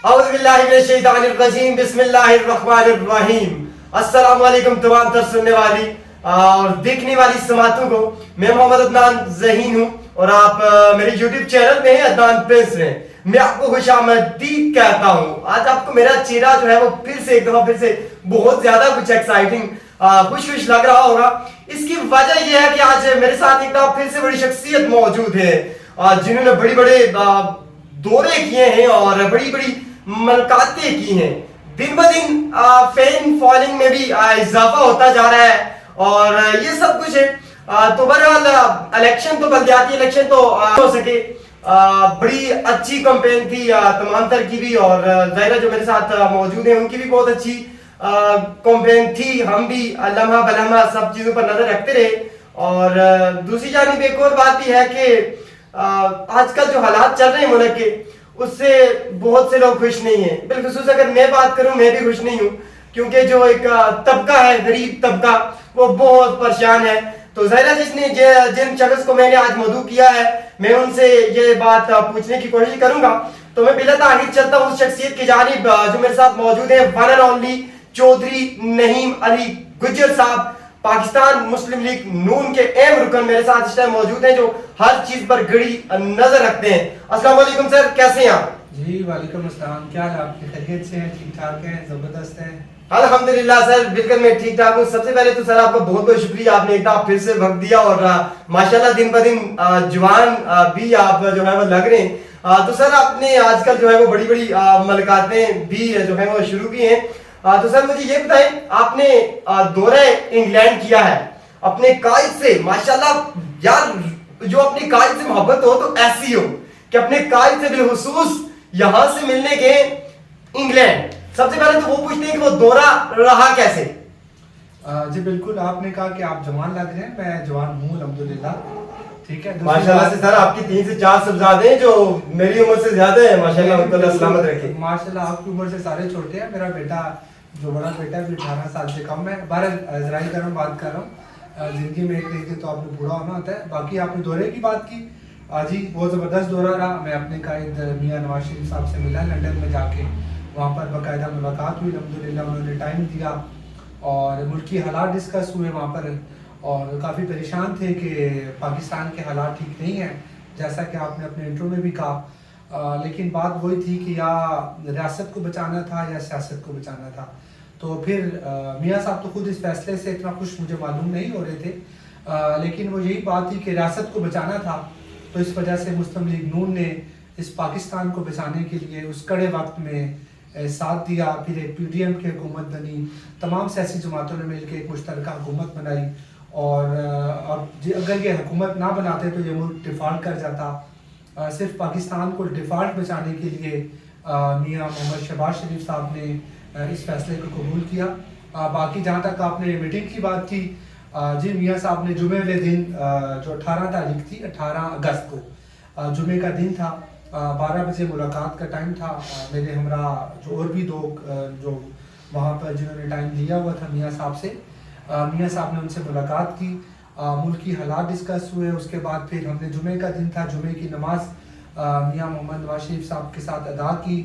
اعوذ باللہ من الشیطان الرجیم بسم اللہ الرحمن الرحیم. السلام علیکم تمام تر سننے والی اور دیکھنے والی سماعتوں کو. میں محمد عدنان ذہین ہوں اور آپ میرے یوٹیوب چینل میں ہیں عدنان پرنس میں. میں آپ کو خوش آمدید کہتا ہوں. آج آپ کو میرا چہرہ جو ہے وہ ایک دفعہ پھر سے بہت زیادہ کچھ ایکسائٹنگ خوش لگ رہا ہوگا. اس کی وجہ یہ ہے کہ آج میرے ساتھ ایک دفعہ پھر سے بڑی شخصیت موجود ہے جنہوں نے بڑے دورے کیے ہیں اور بڑی ملاقاتیں کی ہیں. دن بدن فین فالوئنگ میں بھی اضافہ ہوتا جا رہا ہے اور یہ سب کچھ ہے. تو بہرحال الیکشن تو بلدیاتی الیکشن تو ہو سکے. بڑی اچھی کمپین تھی تمام تر کی بھی اور ظاہرہ جو میرے ساتھ موجود ہیں ان کی بھی بہت اچھی کمپین تھی. ہم بھی لمحہ بلمحہ سب چیزوں پر نظر رکھتے رہے. اور دوسری جانب ایک اور بات بھی ہے کہ آج کل جو حالات چل رہے ہیں ملک کے اس سے بہت سے لوگ خوش نہیں ہیں. بالخصوص اگر میں بات کروں میں بھی خوش نہیں ہوں کیونکہ جو ایک طبقہ ہے غریب طبقہ وہ بہت پریشان ہے. تو ظاہرہ جن شخص کو میں نے آج مدعو کیا ہے میں ان سے یہ بات پوچھنے کی کوشش کروں گا. تو میں بلا تاخیر چلتا ہوں اس شخصیت کی جانب جو میرے ساتھ موجود ہیں. ون اینڈ اونلی چودھری نعیم علی گجر صاحب پاکستان مسلم لیگ نون کے اہم رکن میرے ساتھ اس ٹائم موجود ہیں جو ہر چیز پر گڑی نظر رکھتے ہیں. السلام علیکم سر, کیسے ہیں آپ؟ جی وعلیکم السلام. کیا حال آپ کی؟ خیریت سے ہیں؟ ٹھیک ٹھاک ہیں؟ زبردست ہیں الحمدللہ سر, بالکل میں ٹھیک ٹھاک ہوں. سب سے پہلے تو سر آپ کا بہت بہت شکریہ, آپ نے ایک دفعہ پھر سے وقت دیا اور ماشاءاللہ دن بدن جوان بھی آپ جو ہے وہ لگ رہے ہیں. تو سر آپ نے آج کل جو ہے وہ بڑی ملاقاتیں بھی جو ہے وہ شروع کی ہیں. تو سر مجھے یہ بتائیں, آپ نے دورہ انگلینڈ کیا ہے اپنے قائد سے. ماشاءاللہ یار جو اپنے قائد سے محبت ہو تو ایسی ہو کہ اپنے قائد سے بالخصوص یہاں سے ملنے کے انگلینڈ. سب سے پہلے تو وہ پوچھتے ہیں کہ وہ دورہ رہا کیسے؟ جی بالکل, آپ نے کہا کہ آپ جوان لگ رہے ہیں. میں جوان ہوں الحمدللہ. ٹھیک ہے, ماشاءاللہ سے سر آپ کی 3 سے 4 صاحبزادے ہیں جو میری عمر سے زیادہ ہیں. ماشاءاللہ ان کو اللہ سلامت رکھے. ماشاءاللہ آپ کی عمر سے سارے چھوٹے ہیں. میرا بیٹا جو بڑا بیٹا ہے وہ 18 سال سے کم ہے. بہرحال اسرائیل کا میں بات کر رہا ہوں. زندگی میں ایک طریقے تو آپ نے بوڑھا ہونا ہوتا ہے. باقی آپ نے دورے کی بات کی, جی بہت زبردست دورہ رہا. میں اپنے قائد میاں نواز شریف صاحب سے ملا لنڈن میں جا کے. وہاں پر باقاعدہ ملاقات ہوئی الحمدللہ. انہوں نے ٹائم دیا اور ملکی حالات ڈسکس ہوئے وہاں پر. اور کافی پریشان تھے کہ پاکستان کے حالات ٹھیک نہیں ہیں جیسا کہ آپ نے اپنے انٹرو میں بھی کہا. لیکن بات وہی تھی کہ یا ریاست کو بچانا تھا یا سیاست کو بچانا تھا. تو پھر میاں صاحب تو خود اس فیصلے سے اتنا خوش مجھے معلوم نہیں ہو رہے تھے, لیکن وہ یہی بات تھی کہ ریاست کو بچانا تھا. تو اس وجہ سے مسلم لیگ نون نے اس پاکستان کو بچانے کے لیے اس کڑے وقت میں ساتھ دیا. پھر ایک پی ڈی ایم کی حکومت بنی, تمام سیاسی جماعتوں نے مل کے ایک مشترکہ حکومت بنائی. اور اگر یہ حکومت نہ بناتے تو یہ ملک ڈیفالٹ کر جاتا. صرف پاکستان کو ڈیفالٹ بچانے کے لیے میاں محمد شہباز شریف صاحب نے اس فیصلے کو قبول کیا. باقی جہاں تک آپ نے میٹنگ کی بات کی, جی میاں صاحب نے جمعے والے دن جو 18 تاریخ تھی 18 اگست کو جمعے کا دن تھا, 12 بجے ملاقات کا ٹائم تھا. میرے ہمراہ جو اور بھی 2 جو وہاں پر جنہوں نے ٹائم لیا ہوا تھا میاں صاحب سے, میاں صاحب نے ان سے ملاقات کی. ملکی حالات ڈسکس ہوئے. اس کے بعد پھر ہم نے جمعے کا دن تھا, جمعے کی نماز میاں محمد نواز شریف صاحب کے ساتھ ادا کی.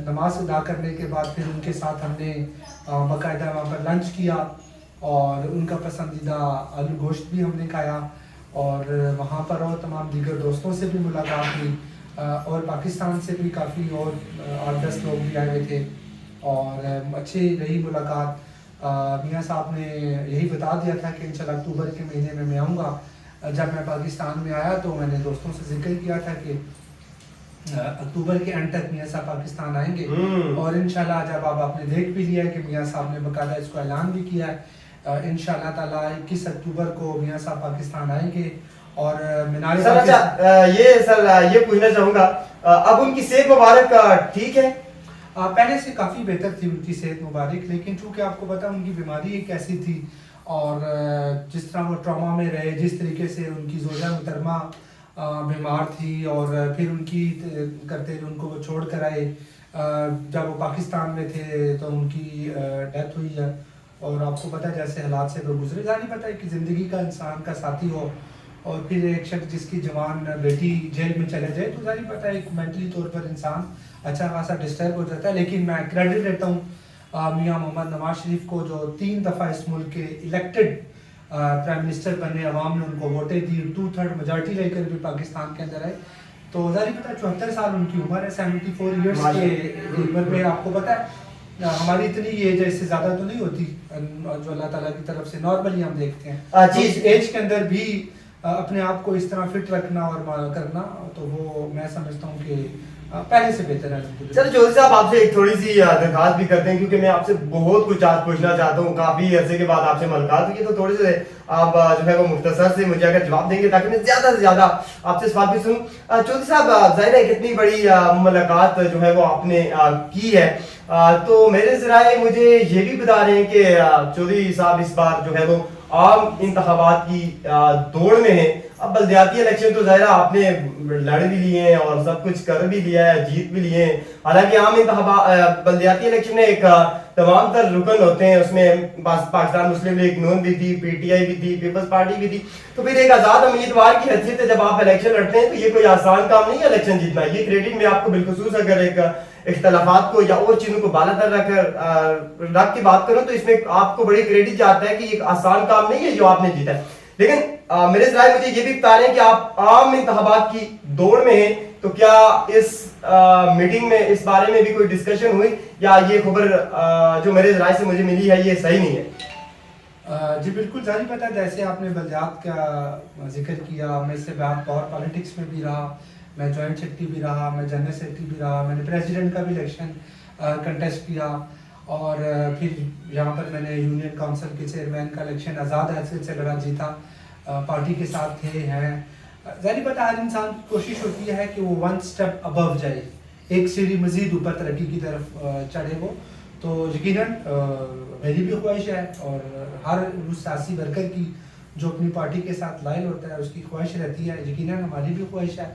نماز ادا کرنے کے بعد پھر ان کے ساتھ ہم نے باقاعدہ وہاں پر لنچ کیا اور ان کا پسندیدہ آلو گوشت بھی ہم نے کھایا. اور وہاں پر اور تمام دیگر دوستوں سے بھی ملاقات ہوئی اور پاکستان سے بھی کافی اور 8-10 لوگ بھی آئے ہوئے تھے اور اچھی رہی ملاقات. میاں صاحب نے یہی بتا دیا تھا کہ انشاءاللہ اکتوبر کے مہینے میں میں آؤں گا. جب میں پاکستان میں آیا تو میں نے دوستوں سے ذکر کیا تھا کہ اکتوبر کے اینڈ تک میاں صاحب پاکستان آئیں گے. اور انشاءاللہ جب آپ نے دیکھ بھی لیا ہے کہ میاں صاحب نے باقاعدہ اس کو اعلان بھی کیا ہے, انشاءاللہ تعالیٰ 21 اکتوبر کو میاں صاحب پاکستان آئیں گے. اور مینار سر یہ پوچھنا چاہوں گا, اب ان کی صحت مبارک ٹھیک ہے؟ پہلے سے کافی بہتر تھی ان کی صحت مبارک, لیکن چونکہ آپ کو پتا ان کی بیماری ایک ایسی تھی اور جس طرح وہ ٹراما میں رہے, جس طریقے سے ان کی زوجہ محترمہ بیمار تھی اور پھر ان کی کرتے ان کو وہ چھوڑ کر آئے. جب وہ پاکستان میں تھے تو ان کی ڈیتھ ہوئی ہے. اور آپ کو پتہ ہے جیسے حالات سے وہ گزرے, جا نہیں پتہ ہے کہ زندگی کا انسان کا ساتھی ہو اور پھر ایک شخص جس کی جوان بیٹی جیل میں چلے جائے تو ظاہر پتہ ہے ایک مینٹلی طور پر انسان اچھا خاصا ڈسٹرب ہو جاتا ہے. لیکن میں کریڈٹ دیتا ہوں میاں محمد نواز شریف کو جو 3 دفعہ اس ملک کے الیکٹڈ پرائم منسٹر بنے, عوام نے ان کو ووٹیں دی, 2/3 میجارٹی لے کر بھی پاکستان کے اندر آئے. تو ظاہر پتہ ہے 74 سال ان کی عمر ہے, 74 ایئرس کے عمر میں آپ کو پتہ ہے ہماری اتنی ایج ہے, اس سے زیادہ تو نہیں ہوتی جو اللہ تعالیٰ کی طرف سے نارملی ہم دیکھتے ہیں. جی اس ایج کے اندر بھی اپنے آپ کو اس طرح فٹ رکھنا اور کرنا تو وہ میں سمجھتا ہوں کہ پہلے سے بہتر ہے. چلو چودھری صاحب آپ سے ایک تھوڑی سی درخواست بھی کرتے ہیں کیونکہ میں آپ سے بہت کچھ آج پوچھنا چاہتا ہوں, کافی عرصے کے بعد آپ سے ملاقات ہوئی, تو تھوڑے سے آپ جو ہے وہ مختصر سے مجھے اگر جواب دیں گے تاکہ میں زیادہ سے زیادہ آپ سے سوال بھی سنوں. چودھری صاحب ظاہر ہے کتنی بڑی ملاقات جو ہے وہ آپ نے کی ہے, تو میرے ذرائع مجھے یہ بھی بتا رہے ہیں کہ چودھری صاحب اس بار جو ہے وہ عام انتخابات کی دوڑ میں ہیں. اب بلدیاتی الیکشن تو ظاہر آپ نے لڑ بھی لیے ہیں اور سب کچھ کر بھی لیا ہے, جیت بھی لیے ہیں. حالانکہ عام انتخابات بلدیاتی الیکشن میں ایک تمام تر رکن ہوتے ہیں, اس میں پاکستان مسلم لیگ نون بھی تھی, پی ٹی آئی بھی تھی, پیپلز پارٹی بھی تھی. تو پھر ایک آزاد امیدوار کی حیثیت سے جب آپ الیکشن لڑتے ہیں تو یہ کوئی آسان کام نہیں ہے الیکشن جیتنا. یہ کریڈٹ میں آپ کو بالخصوص اگر ایک اختلافات کو یا اور چیزوں کو بالا تر رکھ کے بات کروں تو اس میں آپ کو بڑی کریڈٹ جاتا ہے کہ یہ آسان کام نہیں ہے جو آپ نے جیتا ہے. لیکن میرے ذرائع مجھے یہ بھی بتا رہے ہیں کہ آپ عام انتخابات کی دوڑ میں ہیں, تو کیا اس میٹنگ میں اس بارے میں بھی کوئی ڈسکشن ہوئی یا یہ خبر جو میرے ذرائع سے مجھے ملی ہے یہ صحیح نہیں ہے؟ جی بالکل ظاہر پتہ ہے, جیسے آپ نے بلدیات کا ذکر کیا, میں اس سے بعد پاور پالیٹکس میں بھی رہا, میں جوائنٹ سیکرٹری بھی رہا, میں جنرل سیکرٹری بھی رہا, میں نے پریزیڈنٹ کا بھی الیکشن کنٹیسٹ کیا, اور پھر یہاں پر میں نے یونین کونسل کے چیئرمین کا الیکشن آزاد حیثیت سے لڑا, جیتا, پارٹی کے ساتھ تھے ہیں. ظاہر پتہ ہر انسان کی کوشش ہوتی ہے کہ وہ 1 اسٹیپ ابو جائے, ایک سیڑھی مزید اوپر ترقی کی طرف چڑھے. وہ تو یقیناً میری بھی خواہش ہے اور ہر سیاسی ورکر کی جو اپنی پارٹی کے ساتھ لائل ہوتا ہے اس کی خواہش رہتی ہے, یقیناً ہماری بھی خواہش ہے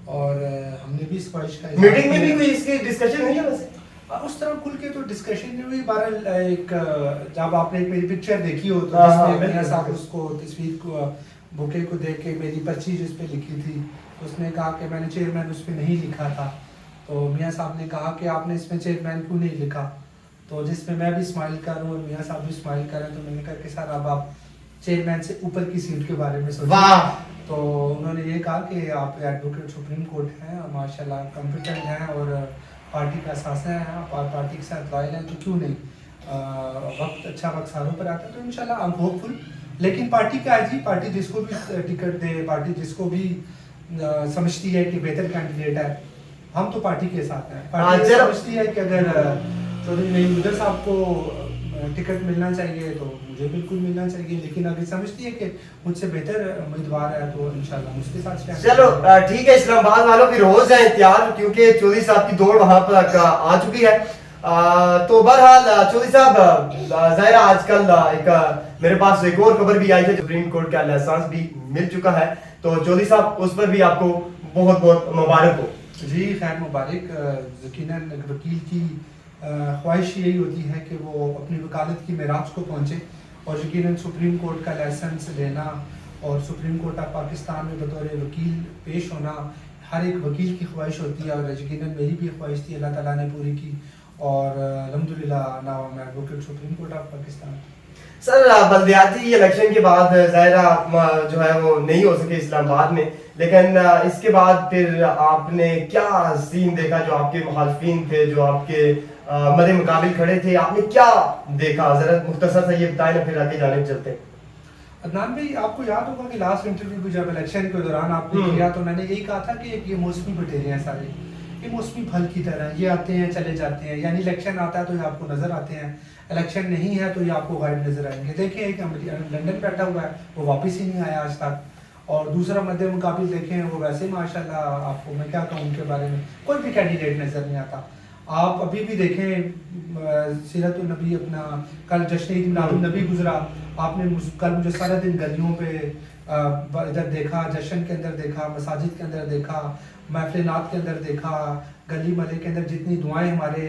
اور ہم نے بھی اس خواہش کا میٹنگ میں بھی کوئی اس کی ڈسکشن ہوئی ہے؟ ویسے اس طرح کھل کے تو ڈسکشن نہیں ہوئی. بہرحال ایک جب آپ نے ایک میری پکچر دیکھی ہو تو جس میں میاں صاحب اس کو تصویر کو بوکے کو دیکھ کے میری پرچی جس پہ لکھی تھی اس نے کہا کہ میں نے چیئرمین اس پہ نہیں لکھا تھا, تو میاں صاحب نے کہا کہ آپ نے اس میں چیئرمین کیوں نہیں لکھا, تو جس میں بھی اسمائل کر رہا ہوں اور میاں صاحب بھی اسمائل کر رہے ہیں, تو میں نے کہا کہ سر اب آپ چیئرمین سے اوپر کی سیٹ کے بارے میں سوچیں. تو انہوں نے یہ کہا کہ آپ ایڈوکیٹ سپریم کورٹ ہیں, ماشاء اللہ کمپیٹنٹ ہیں اور پارٹی کا اثاثہ ہیں, آپ پارٹی کے ساتھ لائل ہیں, تو کیوں نہیں وقت اچھا وقت ساروں پر آتا ہے, تو انشاءاللہ ہم ہوپ فل. لیکن پارٹی کا ہے جی, پارٹی جس کو بھی ٹکٹ دے, پارٹی جس کو بھی سمجھتی ہے کہ بہتر کینڈیڈیٹ ہے, ہم تو پارٹی کے ساتھ ہیں. پارٹی سمجھتی ہے کہ اگر چودھری نعیم مدر صاحب کو ٹکٹ ملنا چاہیے تو مجھے بالکل ملنا چاہیے, لیکن اگر سمجھتی ہے کہ مجھ سے بہتر امیدوار ہے تو انشاءاللہ مجھ کے ساتھ. چلو ٹھیک ہے, اسلام آباد والوں پھر ہو جائیں تیار کیونکہ چودھری صاحب کی دوڑ وہاں پر آ چکی ہے. تو بہرحال چودھری صاحب ظاہر آج کل ایک میرے پاس ایک اور خبر بھی آئی ہے, سپریم کورٹ کا لائسنس بھی مل چکا ہے, تو چودھری صاحب اس پر بھی آپ کو بہت بہت مبارک ہو. جی خیر مبارک. یقیناً وکیل کی خواہش یہی ہوتی ہے کہ وہ اپنی وکالت کی معراج کو پہنچے, اور یقیناً سپریم کورٹ کا لائسنس لینا اور سپریم کورٹ آف پاکستان میں بطور وکیل پیش ہونا ہر ایک وکیل کی خواہش ہوتی ہے, اور یقیناً میری بھی خواہش تھی, اللہ تعالیٰ نے پوری کی, اور الحمدللہ ناؤ میں advocate supreme court of Pakistan. Sir بلدیاتی الیکشن کے بعد ظاہرہ جو ہے وہ نہیں ہو سکے اسلام آباد میں, لیکن اس کے بعد پھر آپ نے کیا سین دیکھا, جو آپ کے مخالفین تھے, جو آپ کے مد مقابل کھڑے تھے, آپ نے کیا دیکھا, ذرا مختصر سے یہ بتائیں نا پھر آگے جانب چلتے ہیں. عدنان بھائی آپ کو یاد ہوگا کہ لاسٹ انٹرویو بھی جب الیکشن کے دوران آپ نے کیا تو میں نے یہی کہا تھا کہ یہ موسمی بٹیرے ہیں سارے, یہ موسمی پھل کی طرح, یہ آتے ہیں چلے جاتے ہیں, یعنی الیکشن آتا ہے تو یہ آپ کو نظر آتے ہیں, الیکشن نہیں ہے تو یہ آپ کو غائب نظر آئیں گے. دیکھیں ایک لنڈن بیٹھا ہوا ہے وہ واپس ہی نہیں آیا آج تک, اور دوسرا مد مقابل دیکھیں وہ ویسے ماشاءاللہ آپ کو میں کیا کہوں ان کے بارے میں, کوئی بھی کینڈیڈیٹ نظر نہیں آتا. آپ ابھی بھی دیکھیں سیرت النبی اپنا کل جشن عید میلاد النبی گزرا, آپ نے کل مجھے سارا دن گلیوں پہ ادھر دیکھا, جشن کے اندر دیکھا, مساجد کے اندر دیکھا, محفل نعت کے اندر دیکھا, گلی محلے کے اندر جتنی دعائیں ہمارے